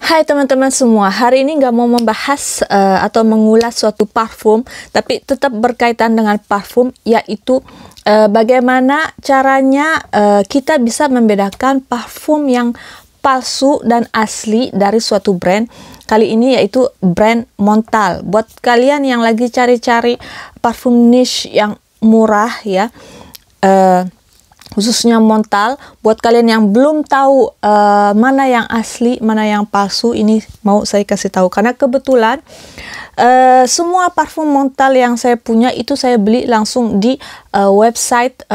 Hai teman-teman semua, hari ini nggak mau membahas atau mengulas suatu parfum, tapi tetap berkaitan dengan parfum, yaitu bagaimana caranya kita bisa membedakan parfum yang palsu dan asli dari suatu brand. Kali ini yaitu brand Montale. Buat kalian yang lagi cari-cari parfum niche yang murah ya, khususnya Montale, buat kalian yang belum tahu mana yang asli, mana yang palsu, ini mau saya kasih tahu. Karena kebetulan semua parfum Montale yang saya punya itu saya beli langsung di website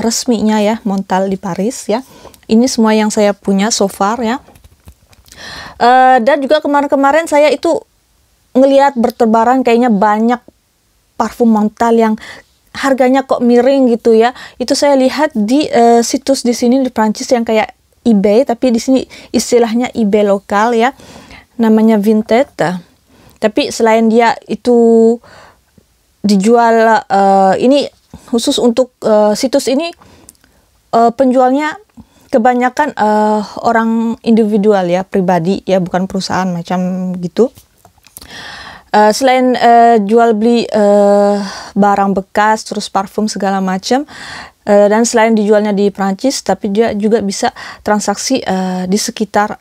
resminya ya, Montale di Paris ya. Ini semua yang saya punya so far ya. Dan juga kemarin-kemarin saya itu ngelihat bertebaran kayaknya banyak parfum Montale yang harganya kok miring gitu ya. Itu saya lihat di situs di sini di Prancis yang kayak eBay, tapi di sini istilahnya eBay lokal ya. Namanya Vinted. Tapi selain dia itu dijual ini khusus untuk situs ini penjualnya kebanyakan orang individual ya, pribadi ya, bukan perusahaan macam gitu. Selain jual beli barang bekas, terus parfum segala macam, dan selain dijualnya di Prancis, tapi dia juga bisa transaksi di sekitar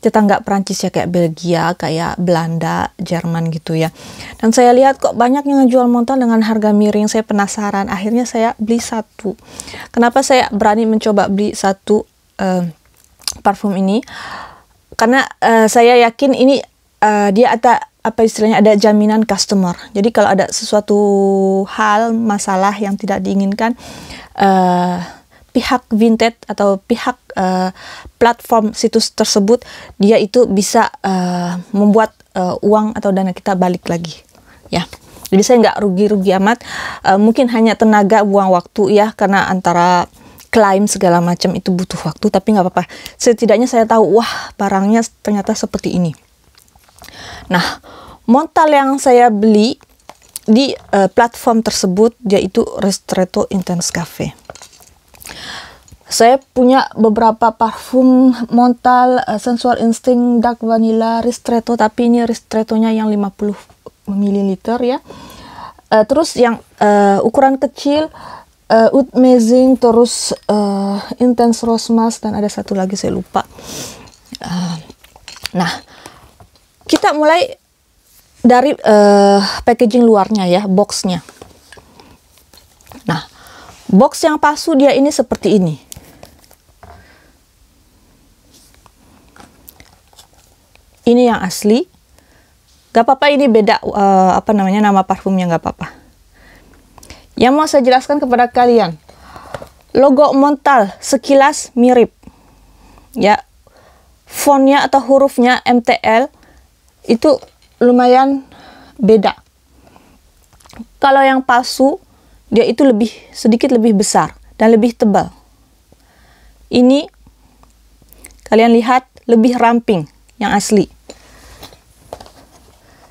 tetangga Prancis ya, kayak Belgia, kayak Belanda, Jerman gitu ya. Dan saya lihat kok banyak yang ngejual Montale dengan harga miring. Saya penasaran, akhirnya saya beli satu. Kenapa saya berani mencoba beli satu parfum ini? Karena saya yakin ini dia ada apa istilahnya, ada jaminan customer. Jadi kalau ada sesuatu hal, masalah yang tidak diinginkan, pihak Vinted atau pihak platform situs tersebut, dia itu bisa membuat uang atau dana kita balik lagi ya. Jadi saya nggak rugi-rugi amat, mungkin hanya tenaga, buang waktu ya, karena antara klaim segala macam itu butuh waktu, tapi nggak apa-apa. Setidaknya saya tahu, wah barangnya ternyata seperti ini. Nah, Montale yang saya beli di platform tersebut yaitu Ristretto Intense Cafe. Saya punya beberapa parfum Montale, Sensual Instinct, Dark Vanilla, Ristretto, tapi ini Ristrettonya yang 50 ml ya. Terus yang ukuran kecil, Oud Amazing, terus Intense Rose Musk, dan ada satu lagi saya lupa. Nah, kita mulai dari packaging luarnya ya, boxnya. Nah, box yang palsu dia ini seperti ini. Ini yang asli. Gak apa-apa, ini beda apa namanya, nama parfumnya gak apa-apa. Yang mau saya jelaskan kepada kalian, logo Montale sekilas mirip ya, fontnya atau hurufnya MTL itu lumayan beda. Kalau yang palsu dia itu sedikit lebih besar dan lebih tebal. Ini kalian lihat lebih ramping yang asli.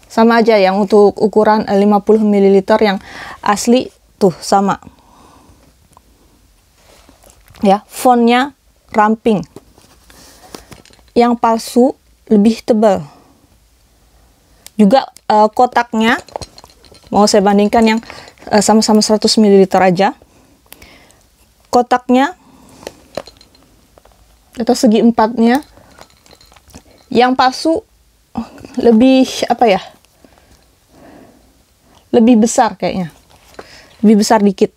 Sama aja yang untuk ukuran 50 ml yang asli tuh sama. Ya, fontnya ramping. Yang palsu lebih tebal. Juga kotaknya mau saya bandingkan yang sama-sama 100 ml aja. Kotaknya atau segi empatnya yang palsu lebih apa ya, lebih besar kayaknya, lebih besar dikit.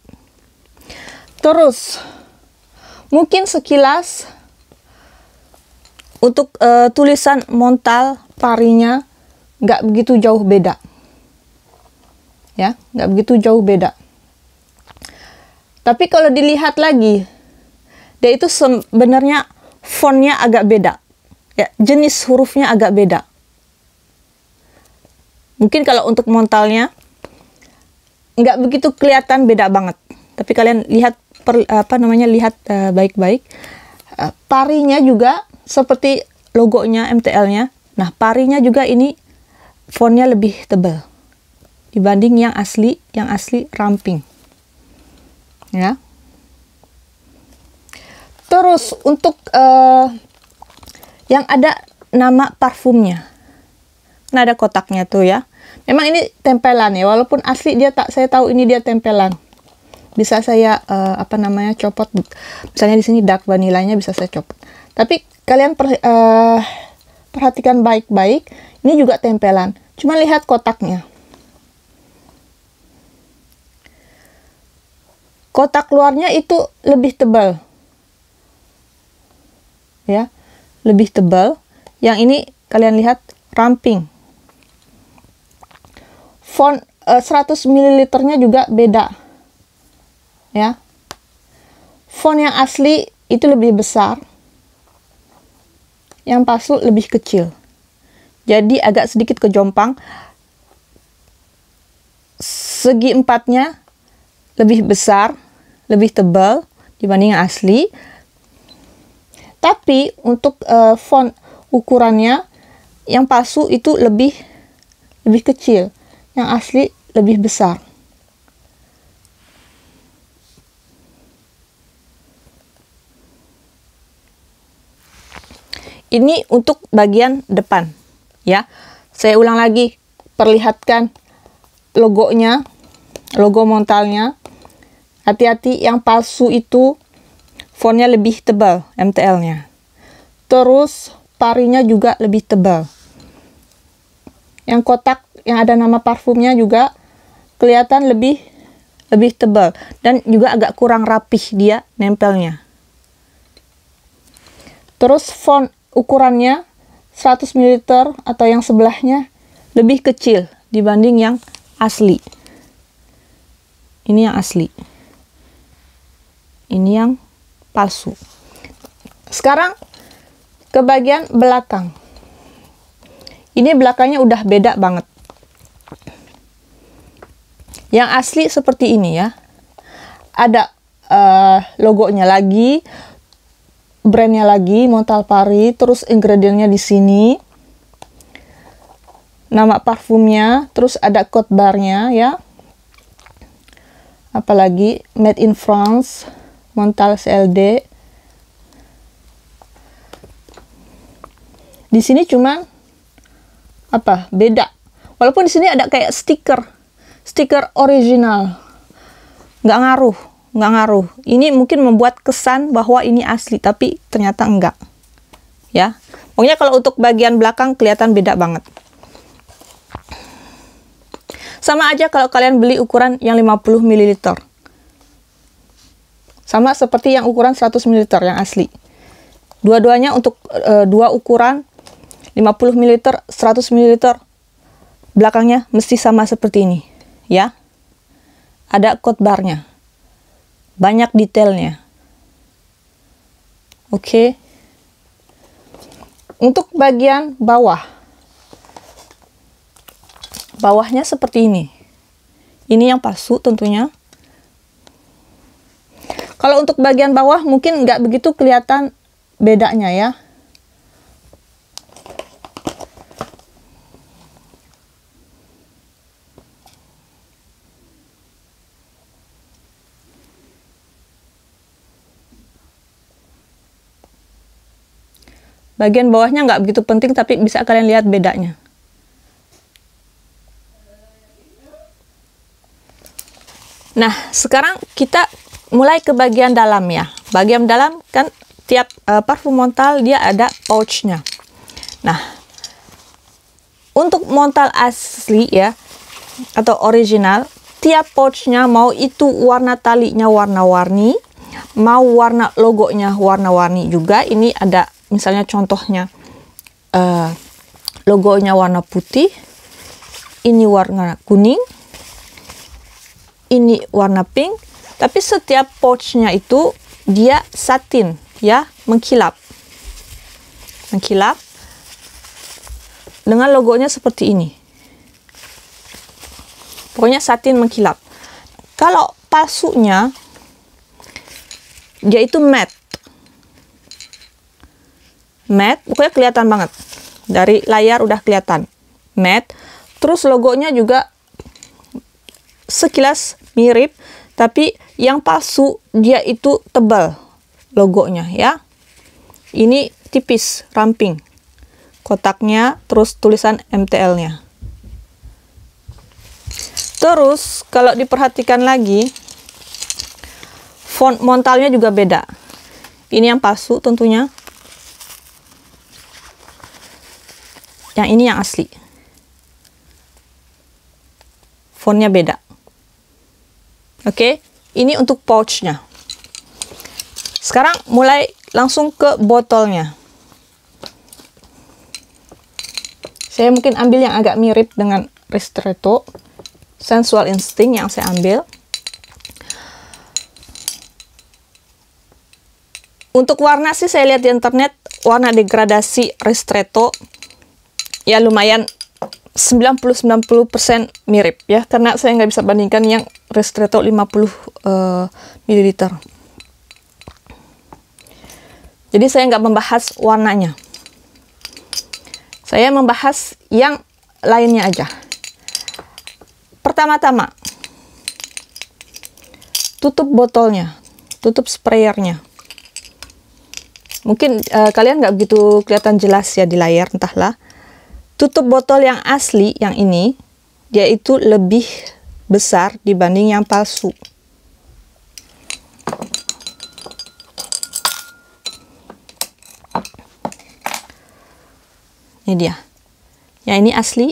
Terus mungkin sekilas untuk tulisan Montale, parinya nggak begitu jauh beda ya, nggak begitu jauh beda. Tapi kalau dilihat lagi, dia itu sebenarnya fontnya agak beda ya, jenis hurufnya agak beda. Mungkin kalau untuk Montale-nya nggak begitu kelihatan beda banget, tapi kalian lihat lihat baik-baik. Parinya juga seperti logonya MTL-nya. Nah, parinya juga ini fontnya lebih tebal dibanding yang asli ramping ya. Terus untuk yang ada nama parfumnya. Nah, ada kotaknya tuh ya. Memang ini tempelan ya, walaupun asli dia tak, saya tahu ini dia tempelan. Bisa saya copot. Misalnya di sini dark vanillanya bisa saya copot. Tapi kalian perhatikan baik-baik, ini juga tempelan. Cuma lihat kotaknya. Kotak luarnya itu lebih tebal. Ya, lebih tebal. Yang ini kalian lihat ramping. Font 100 ml-nya juga beda. Ya. Font yang asli itu lebih besar. Yang palsu lebih kecil. Jadi agak sedikit kejompang. Segi empatnya lebih besar, lebih tebal dibanding yang asli. Tapi untuk font ukurannya yang palsu itu lebih kecil, yang asli lebih besar. Ini untuk bagian depan, ya. Saya ulang lagi, perlihatkan logonya, logo Montalnya. Hati-hati, yang palsu itu fontnya lebih tebal, MTL-nya. Terus parinya juga lebih tebal. Yang kotak yang ada nama parfumnya juga kelihatan lebih tebal dan juga agak kurang rapih dia nempelnya. Terus font ukurannya 100 ml atau yang sebelahnya lebih kecil dibanding yang asli. Ini yang asli. Ini yang palsu. Sekarang ke bagian belakang. Ini belakangnya udah beda banget. Yang asli seperti ini ya. Ada logonya lagi, brandnya lagi, Montal Paris, terus ingredientnya di sini, nama parfumnya, terus ada code barnya ya. Apalagi made in France, Montal CLD. Di sini cuman beda. Walaupun di sini ada kayak stiker original, nggak ngaruh. Ini mungkin membuat kesan bahwa ini asli, tapi ternyata enggak. Ya, pokoknya kalau untuk bagian belakang kelihatan beda banget. Sama aja kalau kalian beli ukuran yang 50 ml. Sama seperti yang ukuran 100 ml yang asli. Dua-duanya untuk dua ukuran 50 ml, 100 ml. Belakangnya mesti sama seperti ini, ya. Ada code barnya. Banyak detailnya. Oke. Untuk bagian bawah. Bawahnya seperti ini. Ini yang palsu tentunya. Kalau untuk bagian bawah mungkin nggak begitu kelihatan bedanya ya. Bagian bawahnya nggak begitu penting, tapi bisa kalian lihat bedanya. Nah, sekarang kita mulai ke bagian dalam ya. Bagian dalam kan tiap parfum Montal dia ada pouchnya. Nah, untuk Montal asli ya, atau original, tiap pouchnya mau itu warna talinya warna-warni, mau warna logonya warna-warni juga. Ini ada misalnya contohnya logonya warna putih, ini warna kuning, ini warna pink, tapi setiap pouchnya itu dia satin ya, mengkilap dengan logonya seperti ini. Pokoknya satin mengkilap. Kalau palsunya dia itu matte, pokoknya kelihatan banget. Dari layar udah kelihatan matte. Terus logonya juga sekilas mirip, tapi yang palsu dia itu tebal logonya ya. Ini tipis, ramping. Kotaknya, terus tulisan MTL-nya. Terus, kalau diperhatikan lagi, font montalnya juga beda. Ini yang palsu tentunya. Yang ini yang asli. Fontnya beda. Oke, ini untuk pouchnya. Sekarang mulai langsung ke botolnya. Saya mungkin ambil yang agak mirip dengan Ristretto. Sensual Instinct yang saya ambil. Untuk warna sih saya lihat di internet, warna degradasi Ristretto ya lumayan 90-90% mirip ya, karena saya nggak bisa bandingkan yang Ristretto 50 ml. Jadi saya nggak membahas warnanya. Saya membahas yang lainnya aja. Pertama-tama, tutup botolnya, tutup sprayernya. Mungkin kalian nggak begitu kelihatan jelas ya di layar, entahlah. Tutup botol yang asli, yang ini, dia itu lebih besar dibanding yang palsu. Ini dia. Yang ini asli,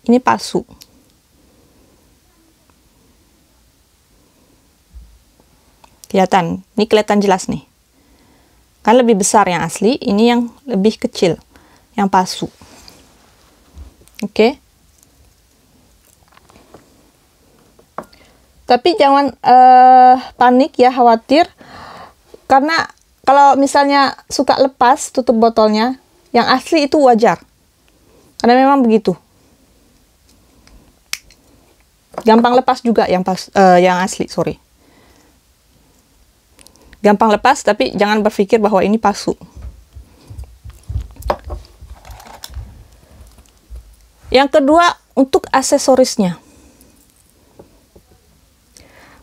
ini palsu. Kelihatan, ini kelihatan jelas nih. Kan lebih besar yang asli, ini yang lebih kecil, yang palsu. Oke. Tapi jangan panik ya, khawatir. Karena kalau misalnya suka lepas tutup botolnya, yang asli itu wajar. Karena memang begitu. Gampang lepas juga yang asli, sorry. Gampang lepas, tapi jangan berpikir bahwa ini palsu. Yang kedua, untuk aksesorisnya.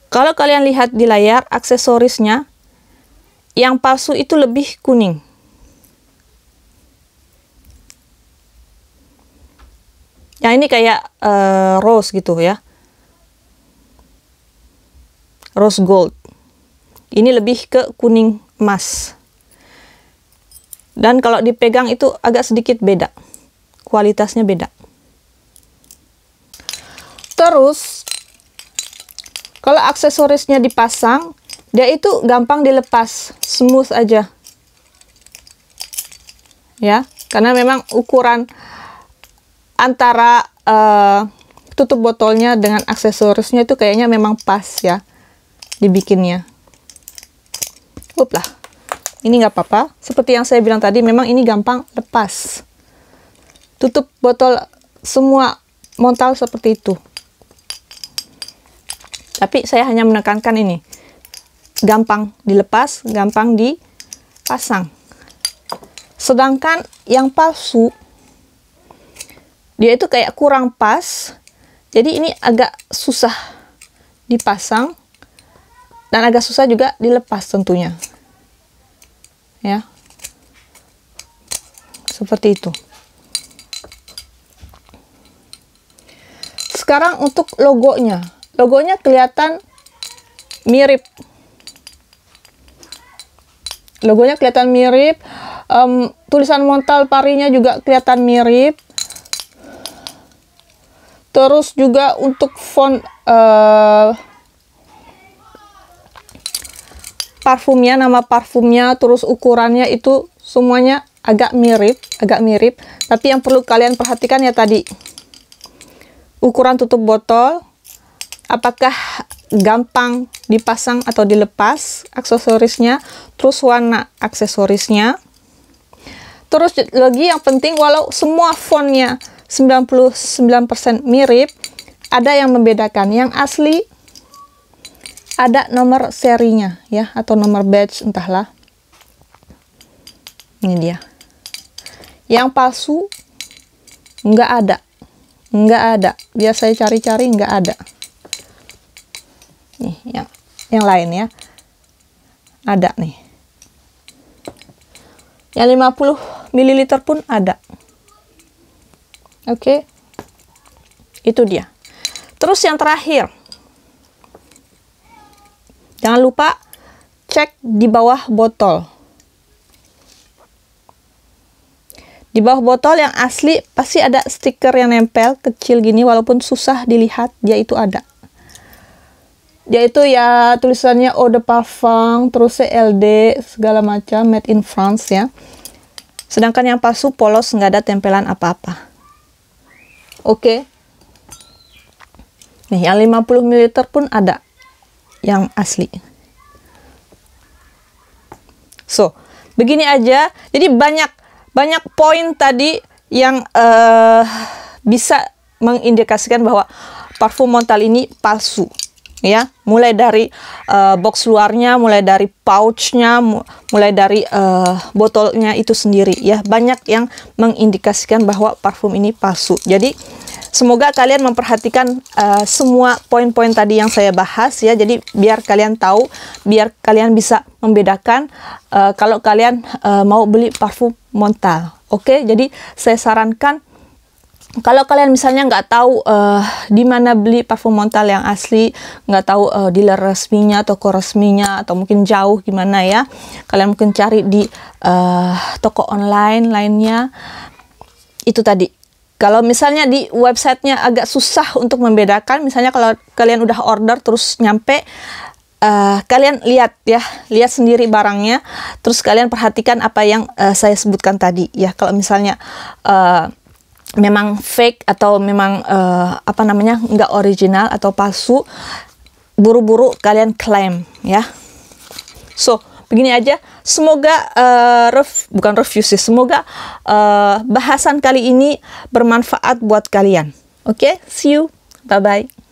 Kalau kalian lihat di layar, aksesorisnya, yang palsu itu lebih kuning. Yang ini kayak rose gitu ya. Rose gold. Ini lebih ke kuning emas. Dan kalau dipegang itu agak sedikit beda. Kualitasnya beda. Terus, kalau aksesorisnya dipasang, dia itu gampang dilepas. Smooth aja. Ya, karena memang ukuran antara tutup botolnya dengan aksesorisnya itu kayaknya memang pas ya dibikinnya. Lah, ini nggak apa-apa. Seperti yang saya bilang tadi, memang ini gampang lepas. Tutup botol semua montal seperti itu. Tapi saya hanya menekankan ini. Gampang dilepas, gampang dipasang. Sedangkan yang palsu, dia itu kayak kurang pas. Jadi ini agak susah dipasang. Dan agak susah juga dilepas tentunya. Ya. Seperti itu. Sekarang untuk logonya. Logonya kelihatan mirip. Logonya kelihatan mirip. Tulisan montal parinya juga kelihatan mirip. Terus juga untuk font parfumnya, nama parfumnya, terus ukurannya itu semuanya agak mirip. Tapi yang perlu kalian perhatikan ya tadi, ukuran tutup botol, apakah gampang dipasang atau dilepas aksesorisnya, terus warna aksesorisnya. Terus lagi yang penting, walau semua fontnya 99% mirip, ada yang membedakan. Yang asli ada nomor serinya ya, atau nomor badge, entahlah. Ini dia. Yang palsu nggak ada. Biar saya cari-cari nggak ada. Nih yang lain ya. Ada nih. Yang 50 ml pun ada. Oke. Itu dia. Terus yang terakhir. Jangan lupa cek di bawah botol. Di bawah botol yang asli pasti ada stiker yang nempel kecil gini, walaupun susah dilihat, dia itu ada. Dia itu ya tulisannya Eau de Parfum, terus CLD, segala macam, made in France ya. Sedangkan yang palsu polos, nggak ada tempelan apa-apa. Oke. Nih, yang 50 ml pun ada yang asli. So, begini aja. Jadi banyak poin tadi yang bisa mengindikasikan bahwa parfum Montal ini palsu, ya. Mulai dari box luarnya, mulai dari pouchnya, mulai dari botolnya itu sendiri, ya. Banyak yang mengindikasikan bahwa parfum ini palsu. Jadi semoga kalian memperhatikan semua poin-poin tadi yang saya bahas, ya. Jadi biar kalian tahu, biar kalian bisa membedakan kalau kalian mau beli parfum Montal. Oke, jadi saya sarankan kalau kalian misalnya nggak tahu di mana beli parfum Montal yang asli, nggak tahu dealer resminya, toko resminya, atau mungkin jauh gimana ya, kalian mungkin cari di toko online lainnya. Itu tadi. Kalau misalnya di websitenya agak susah untuk membedakan, misalnya kalau kalian udah order terus nyampe, kalian lihat ya, lihat sendiri barangnya, terus kalian perhatikan apa yang saya sebutkan tadi ya. Kalau misalnya memang fake atau memang apa namanya nggak original atau palsu, buru-buru kalian klaim ya. So begini aja, semoga bukan review sih, semoga bahasan kali ini bermanfaat buat kalian. Oke, see you, bye bye.